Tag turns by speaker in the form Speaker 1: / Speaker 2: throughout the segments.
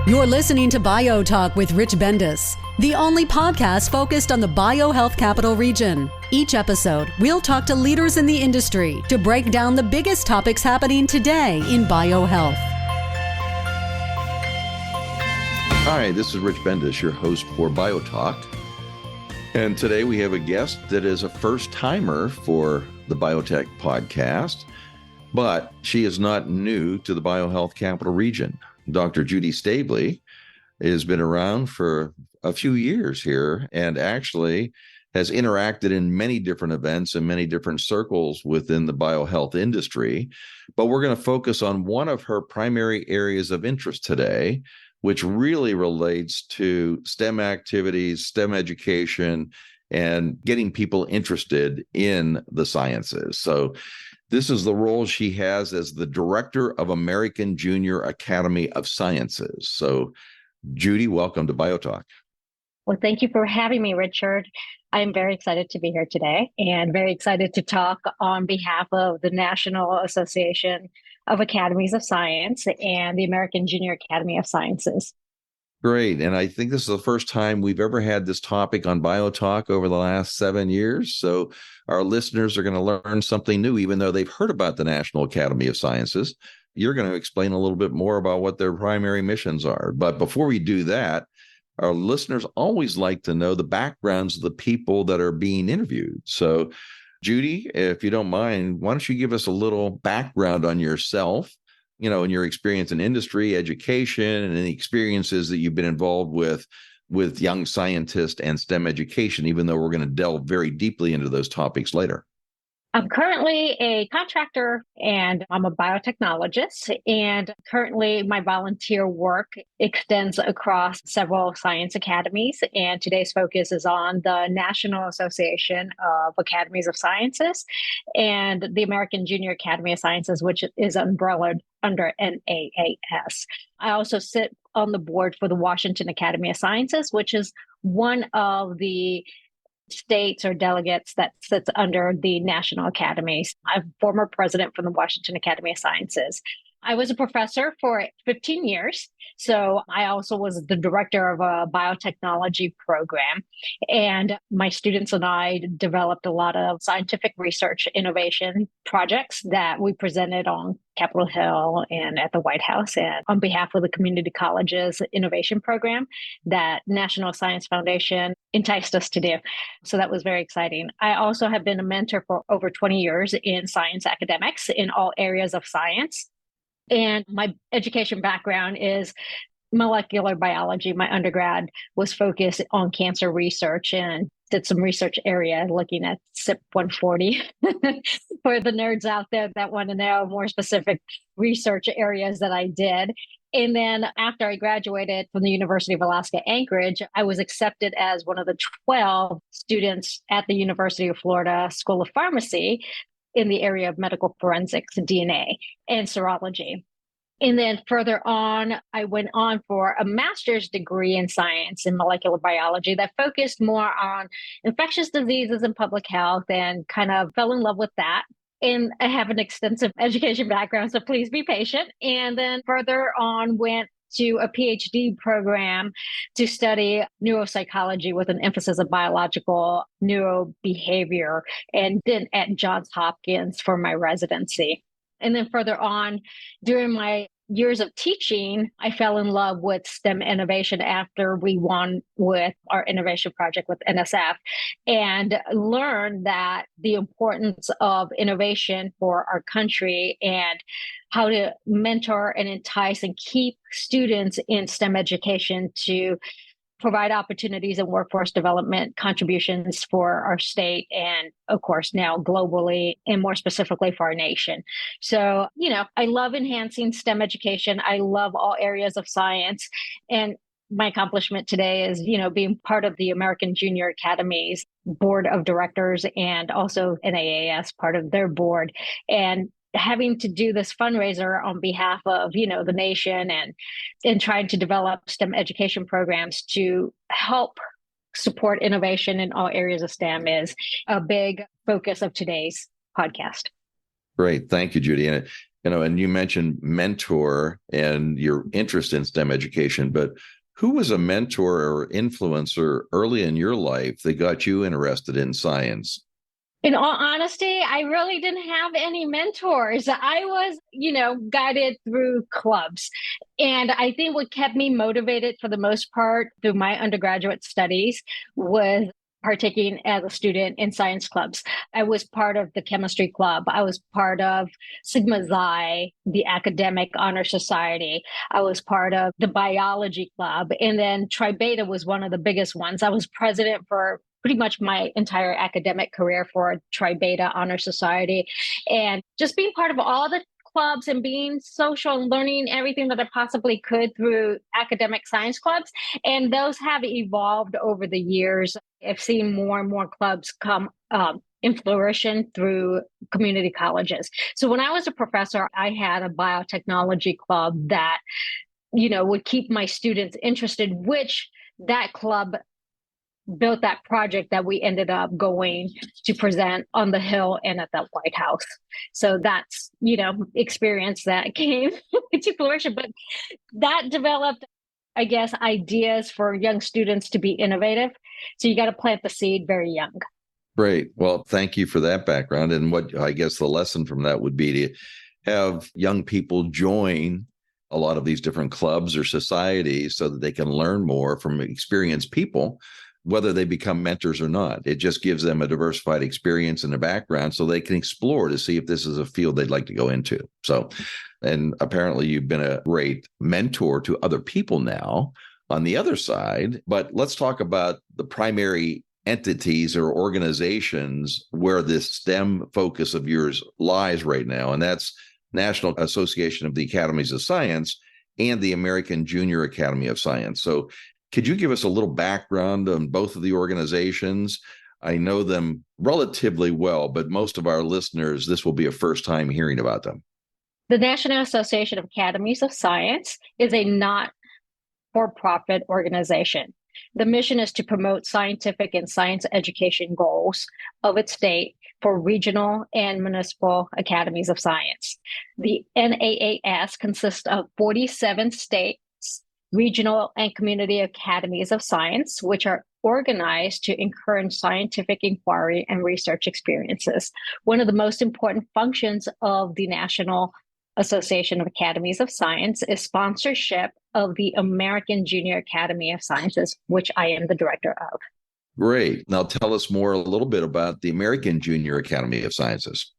Speaker 1: You're listening to BioTalk with Rich Bendis, the only podcast focused on the BioHealth Capital Region. Each episode, we'll talk to leaders in the industry to break down the biggest topics happening today in biohealth.
Speaker 2: Hi, this is Rich Bendis, your host for BioTalk. And today we have a guest that is a first-timer for the Biotech podcast, but she is not new to the BioHealth Capital Region. Dr. Judy Staveley has been around for a few years here and actually has interacted in many different events and many different circles within the biohealth industry. But we're going to focus on one of her primary areas of interest today, which really relates to STEM activities, STEM education, and getting people interested in the sciences. So this is the role she has as the Director of American Junior Academy of Sciences. So, Judy, welcome to BioTalk.
Speaker 3: Well, thank you for having me, Richard. I'm very excited to be here today and very excited to talk on behalf of the National Association of Academies of Science and the American Junior Academy of Sciences.
Speaker 2: Great. And I think this is the first time we've ever had this topic on BioTalk over the last 7 years. So our listeners are going to learn something new, even though they've heard about the National Academy of Sciences. You're going to explain a little bit more about what their primary missions are. But before we do that, our listeners always like to know the backgrounds of the people that are being interviewed. So, Judy, if you don't mind, why don't you give us a little background on yourself, you know, and your experience in industry, education, and any experiences that you've been involved with young scientists and STEM education, even though we're going to delve very deeply into those topics later.
Speaker 3: I'm currently a contractor and I'm a biotechnologist. And currently my volunteer work extends across several science academies. And today's focus is on the National Association of Academies of Sciences and the American Junior Academy of Sciences, which is umbrellaed under NAAS. I also sit on the board for the Washington Academy of Sciences, which is one of the states or delegates that sits under the national academies. I'm former president from the Washington Academy of Sciences. I was a professor for 15 years. So I also was the director of a biotechnology program. And my students and I developed a lot of scientific research innovation projects that we presented on Capitol Hill and at the White House and on behalf of the community colleges innovation program that National Science Foundation enticed us to do. So that was very exciting. I also have been a mentor for over 20 years in science academics in all areas of science. And my education background is molecular biology. My undergrad was focused on cancer research and did some research area looking at CYP140 for the nerds out there that want to know more specific research areas that I did. And then after I graduated from the University of Alaska Anchorage, I was accepted as one of the 12 students at the University of Florida School of Pharmacy in the area of medical forensics, DNA, and serology. And then further on, I went on for a master's degree in science and molecular biology that focused more on infectious diseases and public health and kind of fell in love with that. And I have an extensive education background, so please be patient. And then further on, went to a PhD program to study neuropsychology with an emphasis of biological neurobehavior, and then at Johns Hopkins for my residency. And then further on, during my years of teaching, I fell in love with STEM innovation after we won with our innovation project with NSF and learned that the importance of innovation for our country and how to mentor and entice and keep students in STEM education to provide opportunities and workforce development contributions for our state and, of course, now globally and more specifically for our nation. So, I love enhancing STEM education. I love all areas of science. And my accomplishment today is, being part of the American Junior Academy's board of directors and also NAAS part of their board. And having to do this fundraiser on behalf of, the nation and trying to develop STEM education programs to help support innovation in all areas of STEM is a big focus of today's podcast.
Speaker 2: Great. Thank you, Judy. And you mentioned mentor and your interest in STEM education, but who was a mentor or influencer early in your life that got you interested in science?
Speaker 3: In all honesty, I really didn't have any mentors. I was, guided through clubs. And I think what kept me motivated for the most part through my undergraduate studies was partaking as a student in science clubs. I was part of the chemistry club. I was part of Sigma Xi, the academic honor society. I was part of the biology club. And then Tri Beta was one of the biggest ones. I was president for pretty much my entire academic career for Tri Beta Honor Society. And just being part of all the clubs and being social and learning everything that I possibly could through academic science clubs. And those have evolved over the years. I've seen more and more clubs come in flourishing through community colleges. So when I was a professor, I had a biotechnology club that, would keep my students interested, which that club built that project that we ended up going to present on the Hill and at the White House. So that's, experience that came to fruition. But that developed, I guess, ideas for young students to be innovative. So you got to plant the seed very young.
Speaker 2: Great. Well, thank you for that background. And what I guess the lesson from that would be to have young people join a lot of these different clubs or societies so that they can learn more from experienced people, whether they become mentors or not. It just gives them a diversified experience and a background so they can explore to see if this is a field they'd like to go into. So, and apparently you've been a great mentor to other people now on the other side. But let's talk about the primary entities or organizations where this STEM focus of yours lies right now. And that's National Association of the Academies of Science and the American Junior Academy of Science. So could you give us a little background on both of the organizations? I know them relatively well, but most of our listeners, this will be a first time hearing about them.
Speaker 3: The National Association of Academies of Science is a not-for-profit organization. The mission is to promote scientific and science education goals of its state for regional and municipal academies of science. The NAAS consists of 47 states, regional and community academies of science, which are organized to encourage scientific inquiry and research experiences. One of the most important functions of the National Association of Academies of Science is sponsorship of the American Junior Academy of Sciences, which I am the director of.
Speaker 2: Great. Now tell us more a little bit about the American Junior Academy of Sciences.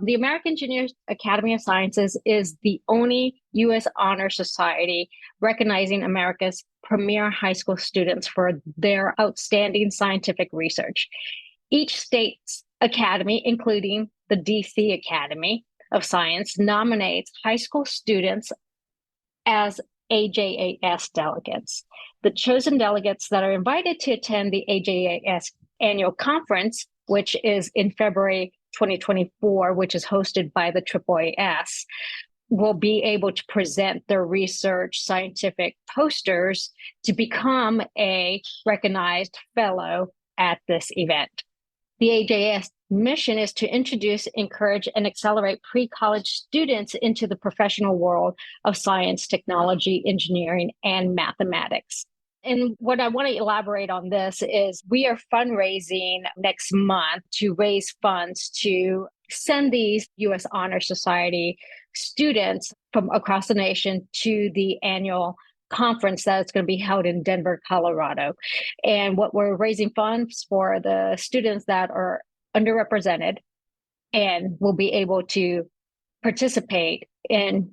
Speaker 3: The American Junior Academy of Sciences is the only U.S. honor society recognizing America's premier high school students for their outstanding scientific research. Each state's academy, including the D.C. Academy of Science, nominates high school students as AJAS delegates. The chosen delegates that are invited to attend the AJAS annual conference, which is in February 2024, which is hosted by the AAAS, will be able to present their research scientific posters to become a recognized fellow at this event. The AJS mission is to introduce, encourage, and accelerate pre-college students into the professional world of science, technology, engineering, and mathematics. And what I want to elaborate on this is we are fundraising next month to raise funds to send these U.S. Honor Society students from across the nation to the annual conference that's going to be held in Denver, Colorado. And what we're raising funds for the students that are underrepresented and will be able to participate and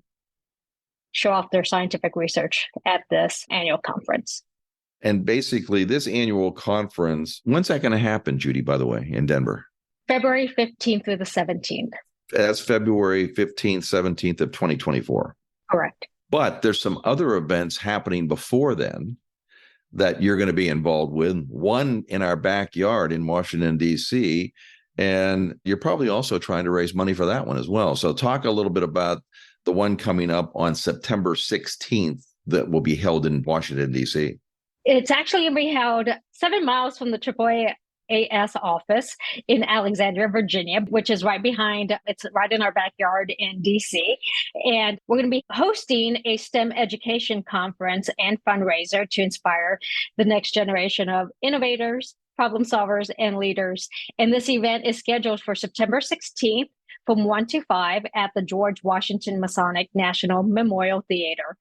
Speaker 3: show off their scientific research at this annual conference.
Speaker 2: And basically, this annual conference, when's that going to happen, Judy, by the way, in Denver?
Speaker 3: February 15th through the 17th.
Speaker 2: That's February 15th, 17th of 2024.
Speaker 3: Correct.
Speaker 2: But there's some other events happening before then that you're going to be involved with. One in our backyard in Washington, D.C., and you're probably also trying to raise money for that one as well. So talk a little bit about the one coming up on September 16th that will be held in Washington, D.C.
Speaker 3: It's actually going to be held 7 miles from the AAA NAAS office in Alexandria, Virginia, which is it's right in our backyard in DC. And we're going to be hosting a STEM education conference and fundraiser to inspire the next generation of innovators, problem solvers, and leaders. And this event is scheduled for September 16th from 1 to 5 at the George Washington Masonic National Memorial Theater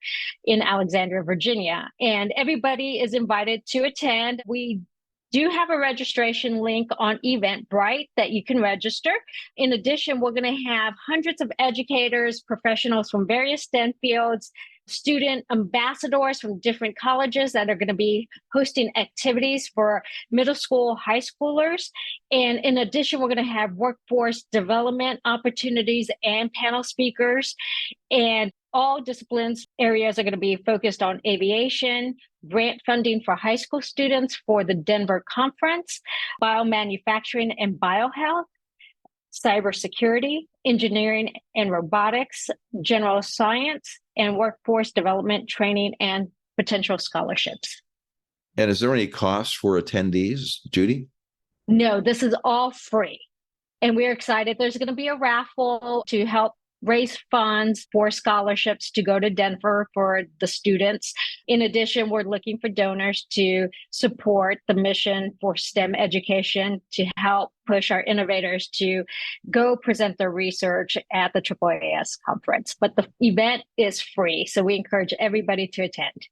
Speaker 3: in Alexandria, Virginia. And everybody is invited to attend. We do have a registration link on Eventbrite that you can register. In addition, we're going to have hundreds of educators, professionals from various STEM fields, student ambassadors from different colleges that are going to be hosting activities for middle school, high schoolers. And in addition, we're going to have workforce development opportunities and panel speakers. And all disciplines areas are going to be focused on aviation, grant funding for high school students for the Denver conference, biomanufacturing and biohealth, cybersecurity, engineering and robotics, general science, and workforce development training and potential scholarships.
Speaker 2: And is there any cost for attendees, Judy?
Speaker 3: No, this is all free. And we're excited. There's going to be a raffle to help raise funds for scholarships to go to Denver for the students. In addition, we're looking for donors to support the mission for STEM education to help push our innovators to go present their research at the AAAS conference. But the event is free, so we encourage everybody to attend.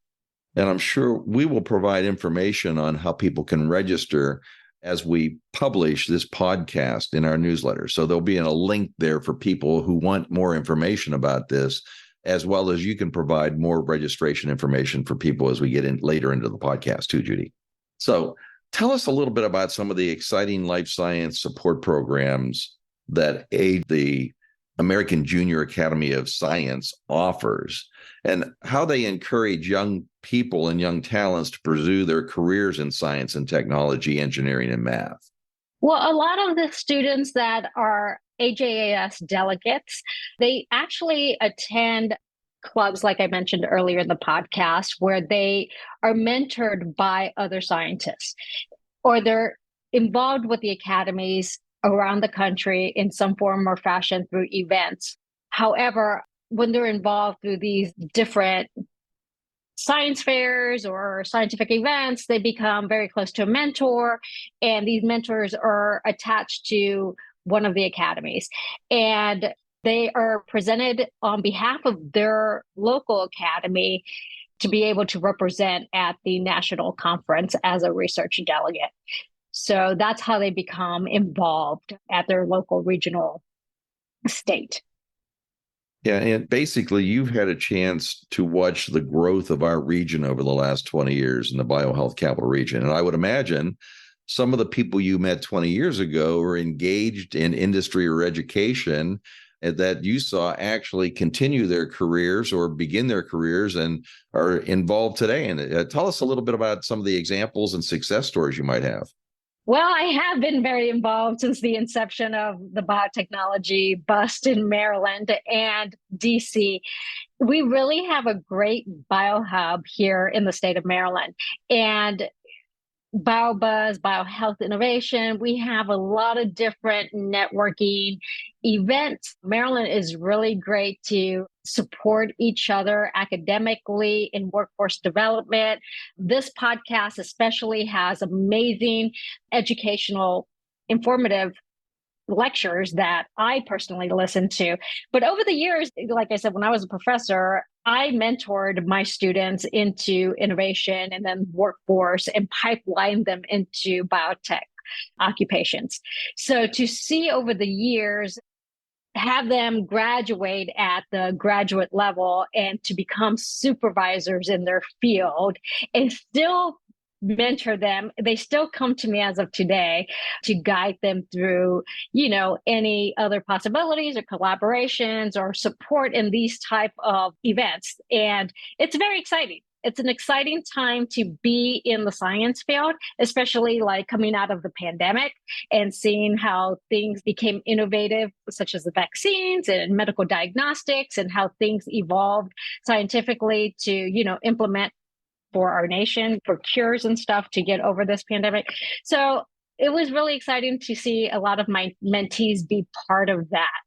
Speaker 2: And I'm sure we will provide information on how people can register as we publish this podcast in our newsletter. So there'll be a link there for people who want more information about this, as well as you can provide more registration information for people as we get in later into the podcast too, Judy. So tell us a little bit about some of the exciting life science support programs that the American Junior Academy of Science offers, and how they encourage young people and young talents to pursue their careers in science and technology, engineering, and math.
Speaker 3: Well, a lot of the students that are AJAS delegates, they actually attend clubs, like I mentioned earlier in the podcast, where they are mentored by other scientists, or they're involved with the academies around the country in some form or fashion through events. However, when they're involved through these different science fairs or scientific events, they become very close to a mentor, and these mentors are attached to one of the academies. And they are presented on behalf of their local academy to be able to represent at the national conference as a research delegate. So that's how they become involved at their local regional state.
Speaker 2: Yeah, and basically you've had a chance to watch the growth of our region over the last 20 years in the BioHealth Capital Region. And I would imagine some of the people you met 20 years ago were engaged in industry or education that you saw actually continue their careers or begin their careers and are involved today. And tell us a little bit about some of the examples and success stories you might have.
Speaker 3: Well, I have been very involved since the inception of the biotechnology bust in Maryland and DC. We really have a great biohub here in the state of Maryland. And BioBuzz, BioHealth Innovation, we have a lot of different networking events. Maryland is really great to support each other academically in workforce development. This podcast especially has amazing educational, informative lectures that I personally listen to. But over the years, like I said, when I was a professor, I mentored my students into innovation and then workforce and pipelined them into biotech occupations. So to see over the years, have them graduate at the graduate level and to become supervisors in their field and still mentor them. They still come to me as of today to guide them through, any other possibilities or collaborations or support in these type of events. And it's very exciting. It's an exciting time to be in the science field, especially like coming out of the pandemic and seeing how things became innovative, such as the vaccines and medical diagnostics, and how things evolved scientifically to, implement for our nation, for cures and stuff to get over this pandemic. So it was really exciting to see a lot of my mentees be part of that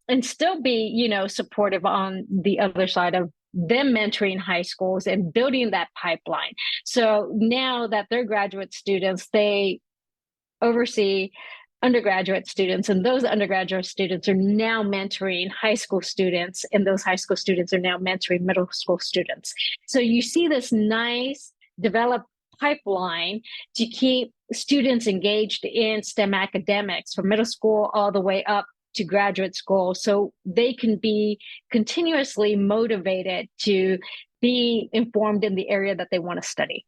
Speaker 3: and still be, supportive on the other side of them mentoring high schools and building that pipeline. So now that they're graduate students, they oversee undergraduate students, and those undergraduate students are now mentoring high school students, and those high school students are now mentoring middle school students. So you see this nice developed pipeline to keep students engaged in STEM academics from middle school all the way up to graduate school, so they can be continuously motivated to be informed in the area that they want to study.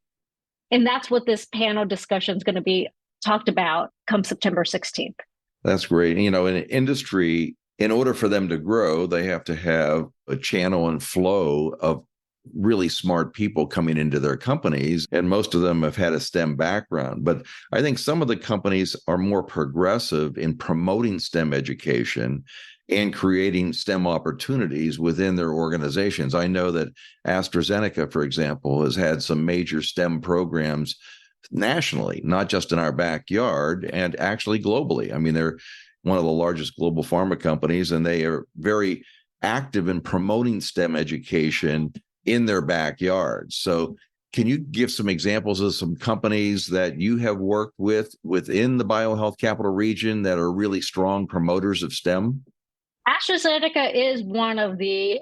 Speaker 3: And that's what this panel discussion is going to be talked about come September 16th.
Speaker 2: That's great. In industry, in order for them to grow, they have to have a channel and flow of really smart people coming into their companies. And most of them have had a STEM background. But I think some of the companies are more progressive in promoting STEM education and creating STEM opportunities within their organizations. I know that AstraZeneca, for example, has had some major STEM programs nationally, not just in our backyard, and actually globally. I mean, they're one of the largest global pharma companies, and they are very active in promoting STEM education in their backyard. So can you give some examples of some companies that you have worked with within the BioHealth Capital Region that are really strong promoters of STEM?
Speaker 3: AstraZeneca is one of the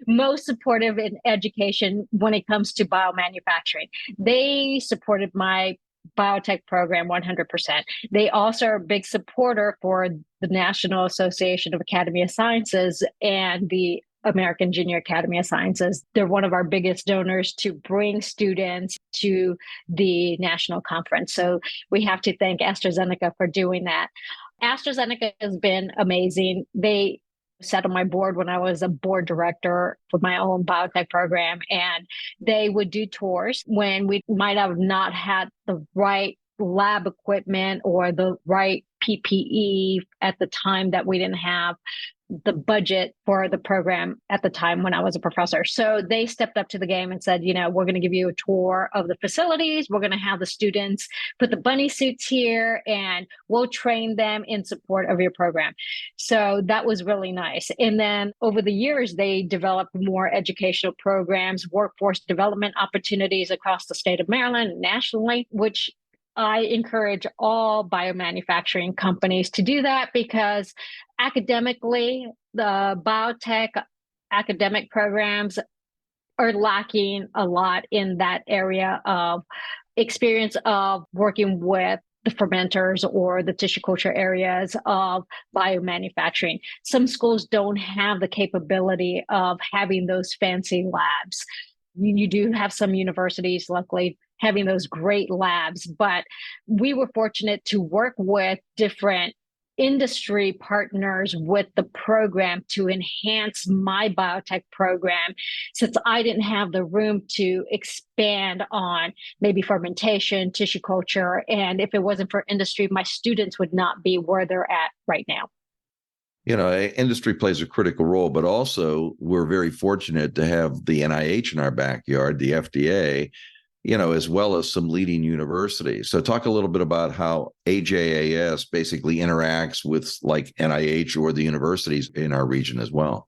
Speaker 3: most supportive in education when it comes to biomanufacturing. They supported my biotech program 100%. They also are a big supporter for the National Association of Academy of Sciences and the American Junior Academy of Sciences. They're one of our biggest donors to bring students to the national conference. So we have to thank AstraZeneca for doing that. AstraZeneca has been amazing. They sat on my board when I was a board director for my own biotech program, and they would do tours when we might have not had the right lab equipment or the right PPE at the time, that we didn't have the budget for the program at the time when I was a professor. So they stepped up to the game and said, we're going to give you a tour of the facilities. We're going to have the students put the bunny suits here, and we'll train them in support of your program. So that was really nice. And then over the years, they developed more educational programs, workforce development opportunities across the state of Maryland, nationally, which I encourage all biomanufacturing companies to do that, because academically, the biotech academic programs are lacking a lot in that area of experience of working with the fermenters or the tissue culture areas of biomanufacturing. Some schools don't have the capability of having those fancy labs. You do have some universities, luckily, having those great labs, but we were fortunate to work with different industry partners with the program to enhance my biotech program, since I didn't have the room to expand on maybe fermentation, tissue culture. And if it wasn't for industry, my students would not be where they're at right now.
Speaker 2: Industry plays a critical role, but also we're very fortunate to have the NIH in our backyard, the FDA, as well as some leading universities. So talk a little bit about how AJAS basically interacts with like NIH or the universities in our region as well.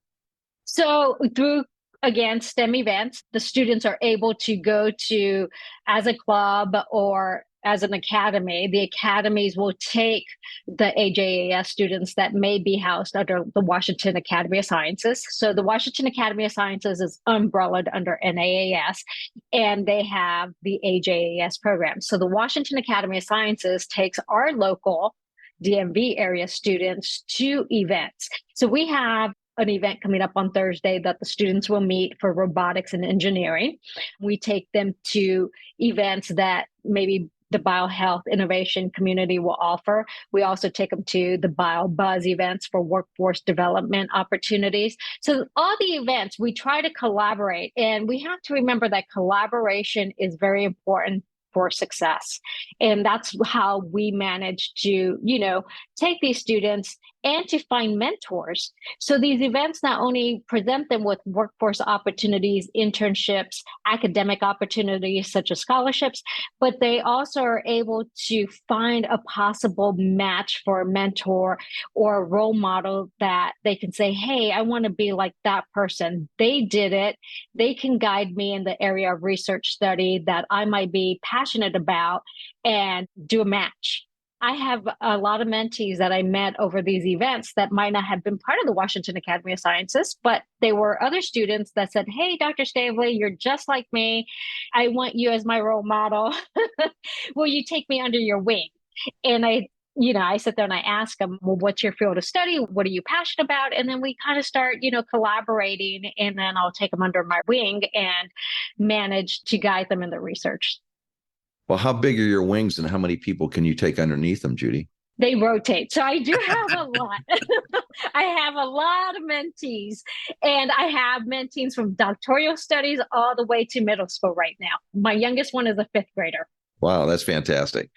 Speaker 3: So through, again, STEM events, the students are able to go to, as a club or as an academy, the academies will take the AJAS students that may be housed under the Washington Academy of Sciences. So the Washington Academy of Sciences is umbrellaed under NAAS, and they have the AJAS program. So the Washington Academy of Sciences takes our local DMV area students to events. So we have an event coming up on Thursday that the students will meet for robotics and engineering. We take them to events that maybe the BioHealth innovation community will offer. We also take them to the BioBuzz events for workforce development opportunities. So all the events, we try to collaborate, and we have to remember that collaboration is very important for success. And that's how we manage to, take these students and to find mentors. So these events not only present them with workforce opportunities, internships, academic opportunities such as scholarships, but they also are able to find a possible match for a mentor or a role model that they can say, hey, I want to be like that person. They did it. They can guide me in the area of research study that I might be passionate about and do a match. I have a lot of mentees that I met over these events that might not have been part of the Washington Academy of Sciences, but they were other students that said, hey, Dr. Staveley, you're just like me. I want you as my role model. Will you take me under your wing? And I sit there and I ask them, well, what's your field of study? What are you passionate about? And then we kind of start, collaborating, and then I'll take them under my wing and manage to guide them in their research.
Speaker 2: Well, how big are your wings and how many people can you take underneath them, Judy?
Speaker 3: They rotate. So I do have a lot. I have a lot of mentees, and I have mentees from doctoral studies all the way to middle school right now. My youngest one is a 5th grader.
Speaker 2: Wow, that's fantastic.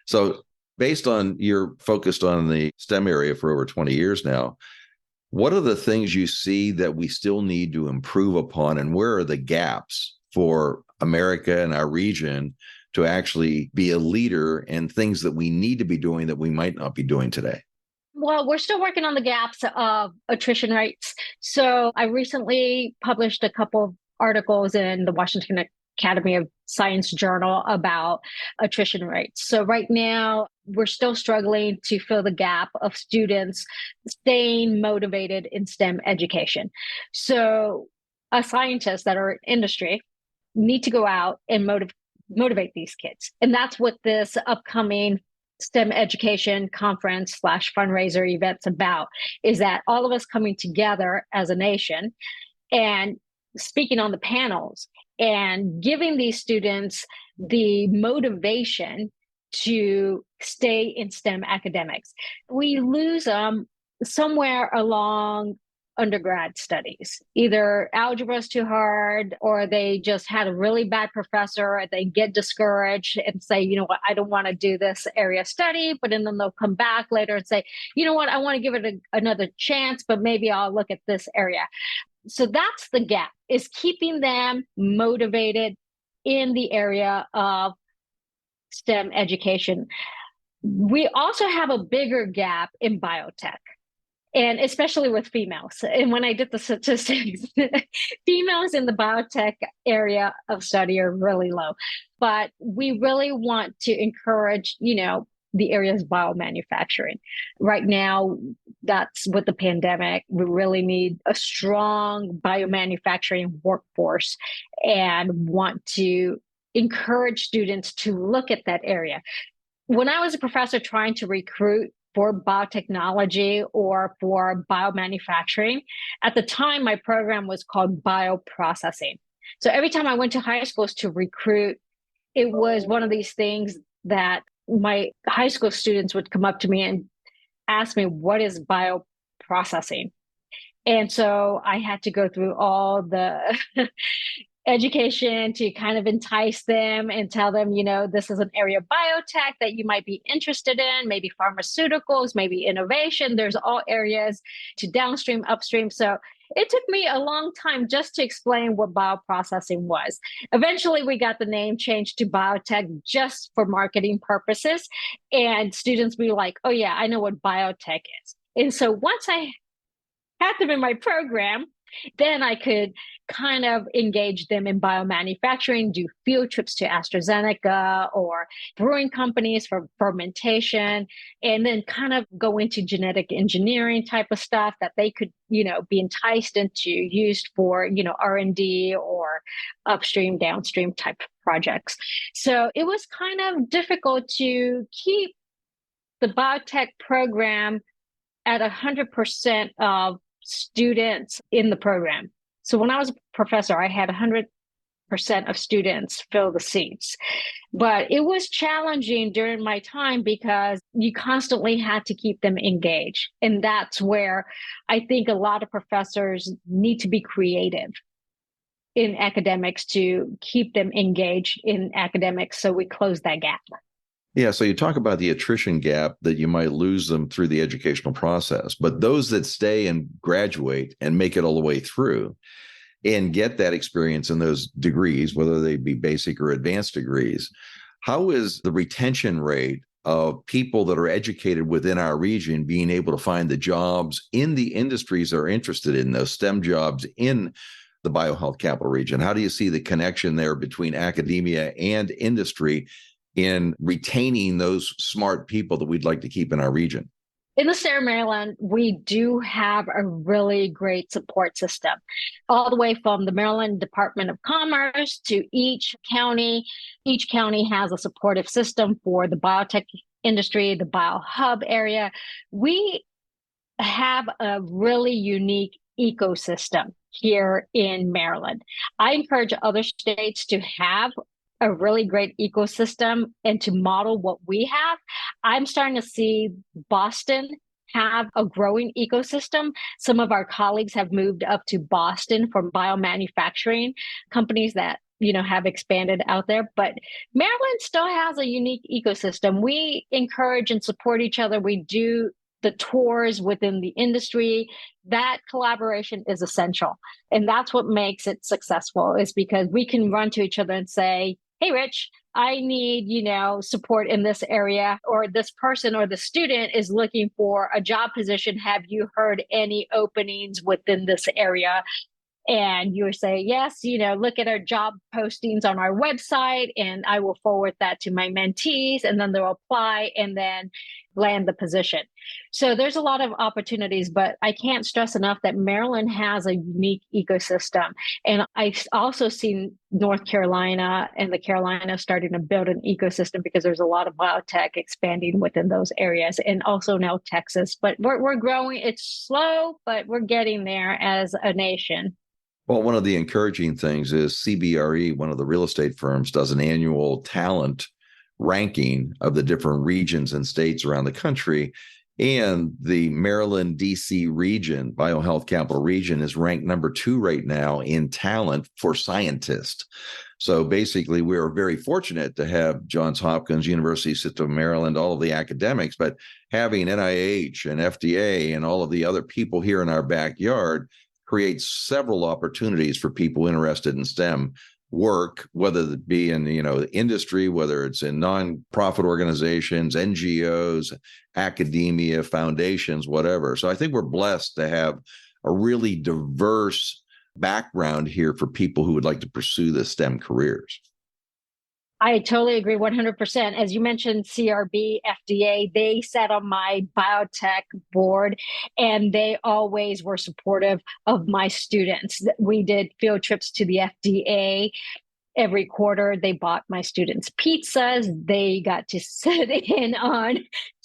Speaker 2: So based on you're focused on the STEM area for over 20 years now, what are the things you see that we still need to improve upon, and where are the gaps for America and our region to actually be a leader and things that we need to be doing that we might not be doing today?
Speaker 3: Well, we're still working on the gaps of attrition rates. So I recently published a couple of articles in the Washington Academy of Science Journal about attrition rates. So right now, we're still struggling to fill the gap of students staying motivated in STEM education. So scientists that are in industry need to go out and motivate these kids. And that's what this upcoming STEM education conference / fundraiser event's about, is that all of us coming together as a nation and speaking on the panels and giving these students the motivation to stay in STEM academics. We lose them somewhere along undergrad studies. Either algebra is too hard, or they just had a really bad professor, and they get discouraged and say, you know what, I don't want to do this area of study. But then they'll come back later and say, you know what, I want to give it another chance, but maybe I'll look at this area. So that's the gap, is keeping them motivated in the area of STEM education. We also have a bigger gap in biotech, and especially with females. And when I did the statistics, females in the biotech area of study are really low. But we really want to encourage, the areas of biomanufacturing. Right now, that's with the pandemic. We really need a strong biomanufacturing workforce and want to encourage students to look at that area. When I was a professor trying to recruit for biotechnology or for biomanufacturing, at the time, my program was called bioprocessing. So every time I went to high schools to recruit, it was one of these things that my high school students would come up to me and ask me, what is bioprocessing? And so I had to go through all the education to kind of entice them and tell them, this is an area of biotech that you might be interested in, maybe pharmaceuticals, maybe innovation. There's all areas to downstream, upstream. So it took me a long time just to explain what bioprocessing was. Eventually, we got the name changed to biotech just for marketing purposes. And students be like, oh yeah, I know what biotech is. And so once I had them in my program, then I could kind of engage them in biomanufacturing, do field trips to AstraZeneca or brewing companies for fermentation, and then kind of go into genetic engineering type of stuff that they could, be enticed into, used for, R&D or upstream, downstream type projects. So it was kind of difficult to keep the biotech program at 100% of students in the program. So when I was a professor, I had 100% of students fill the seats. But it was challenging during my time because you constantly had to keep them engaged. And that's where I think a lot of professors need to be creative in academics to keep them engaged in academics so we close that gap.
Speaker 2: Yeah, so you talk about the attrition gap that you might lose them through the educational process, but those that stay and graduate and make it all the way through and get that experience in those degrees, whether they be basic or advanced degrees, how is the retention rate of people that are educated within our region being able to find the jobs in the industries they're interested in, those STEM jobs in the BioHealth Capital Region? How do you see the connection there between academia and industry in retaining those smart people that we'd like to keep in our region?
Speaker 3: In the state of Maryland, we do have a really great support system, all the way from the Maryland Department of Commerce to each county. Each county has a supportive system for the biotech industry, the biohub area. We have a really unique ecosystem here in Maryland. I encourage other states to have a really great ecosystem and to model what we have. I'm starting to see Boston have a growing ecosystem. Some of our colleagues have moved up to Boston for biomanufacturing companies that have expanded out there, but Maryland still has a unique ecosystem. We encourage and support each other. We do the tours within the industry. That collaboration is essential. And that's what makes it successful, is because we can run to each other and say, hey, Rich, I need, support in this area, or this person or the student is looking for a job position. Have you heard any openings within this area? And you say, yes, look at our job postings on our website, and I will forward that to my mentees, and then they'll apply and then land the position. So there's a lot of opportunities, but I can't stress enough that Maryland has a unique ecosystem. And I've also seen North Carolina and the Carolinas starting to build an ecosystem, because there's a lot of biotech expanding within those areas, and also now Texas. But we're growing. It's slow, but we're getting there as a nation.
Speaker 2: Well, one of the encouraging things is CBRE, one of the real estate firms, does an annual talent ranking of the different regions and states around the country. And the Maryland, DC region, BioHealth Capital Region, is ranked number 2 right now in talent for scientists. So basically, we're very fortunate to have Johns Hopkins, University System of Maryland, all of the academics, but having NIH and FDA and all of the other people here in our backyard creates several opportunities for people interested in STEM work, whether it be in industry, whether it's in nonprofit organizations, NGOs, academia, foundations, whatever. So I think we're blessed to have a really diverse background here for people who would like to pursue the STEM careers.
Speaker 3: I totally agree 100%. As you mentioned, CRB, FDA, they sat on my biotech board, and they always were supportive of my students. We did field trips to the FDA. Every quarter, they bought my students pizzas. They got to sit in on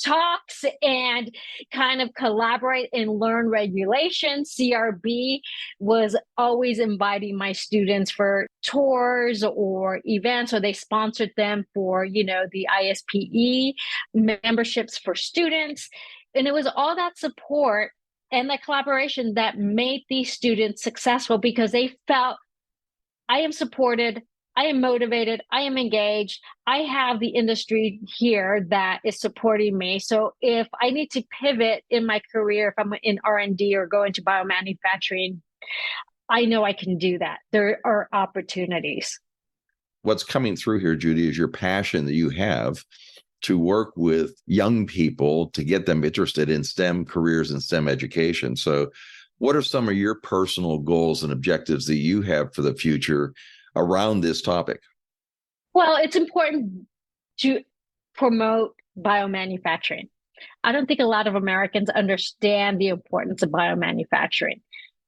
Speaker 3: talks and kind of collaborate and learn regulations. CRB was always inviting my students for tours or events, or they sponsored them for, the ISPE memberships for students. And it was all that support and that collaboration that made these students successful, because they felt, I am supported, I am motivated, I am engaged, I have the industry here that is supporting me. So if I need to pivot in my career, if I'm in R&D or go into biomanufacturing, I know I can do that. There are opportunities.
Speaker 2: What's coming through here, Judy, is your passion that you have to work with young people to get them interested in STEM careers and STEM education. So what are some of your personal goals and objectives that you have for the future around this topic?
Speaker 3: Well, it's important to promote biomanufacturing. I don't think a lot of Americans understand the importance of biomanufacturing.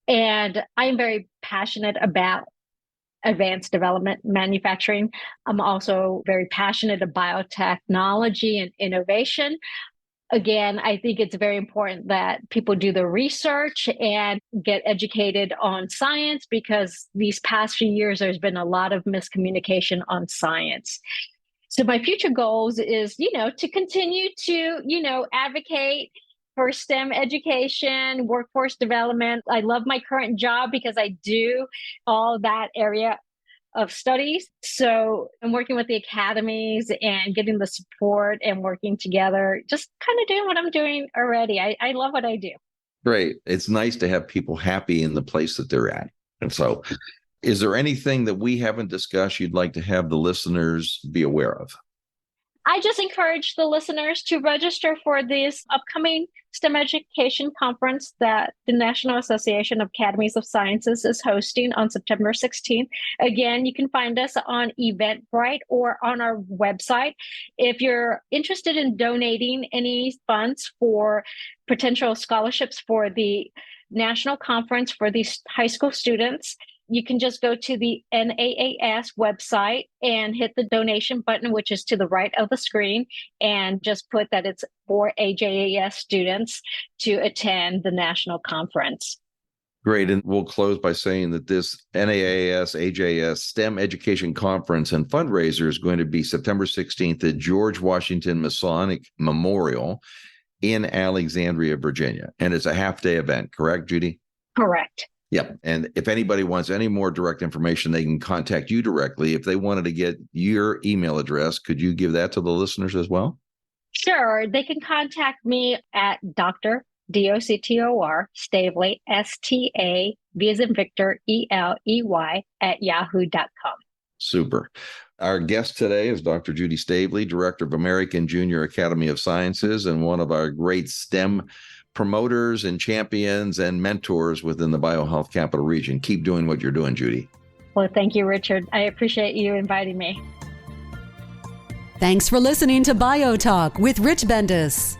Speaker 3: And I'm very passionate about advanced development manufacturing. I'm also very passionate about biotechnology and innovation. Again, I think it's very important that people do the research and get educated on science, because these past few years, there's been a lot of miscommunication on science. So my future goals is, to continue to, advocate for STEM education, workforce development. I love my current job because I do all that area of studies. So I'm working with the academies and getting the support and working together, just kind of doing what I'm doing already. I love what I do.
Speaker 2: Great. It's nice to have people happy in the place that they're at. And so is there anything that we haven't discussed you'd like to have the listeners be aware of?
Speaker 3: I just encourage the listeners to register for this upcoming STEM education conference that the National Association of Academies of Sciences is hosting on September 16th. Again, you can find us on Eventbrite or on our website. If you're interested in donating any funds for potential scholarships for the national conference for these high school students, you can just go to the NAAS website and hit the donation button, which is to the right of the screen, and just put that it's for AJAS students to attend the national conference.
Speaker 2: Great. And we'll close by saying that this NAAS, AJS STEM Education Conference and Fundraiser is going to be September 16th at George Washington Masonic Memorial in Alexandria, Virginia. And it's a half-day event, correct, Judy?
Speaker 3: Correct.
Speaker 2: Yep. And if anybody wants any more direct information, they can contact you directly. If they wanted to get your email address, could you give that to the listeners as well?
Speaker 3: Sure. They can contact me at Dr. DOCTOR Staveley, STA, V as in Victor, ELEY at yahoo.com.
Speaker 2: Super. Our guest today is Dr. Judy Staveley, Director of American Junior Academy of Sciences and one of our great STEM promoters and champions and mentors within the BioHealth Capital Region. Keep doing what you're doing, Judy.
Speaker 3: Well, thank you, Richard. I appreciate you inviting me.
Speaker 1: Thanks for listening to BioTalk with Rich Bendis.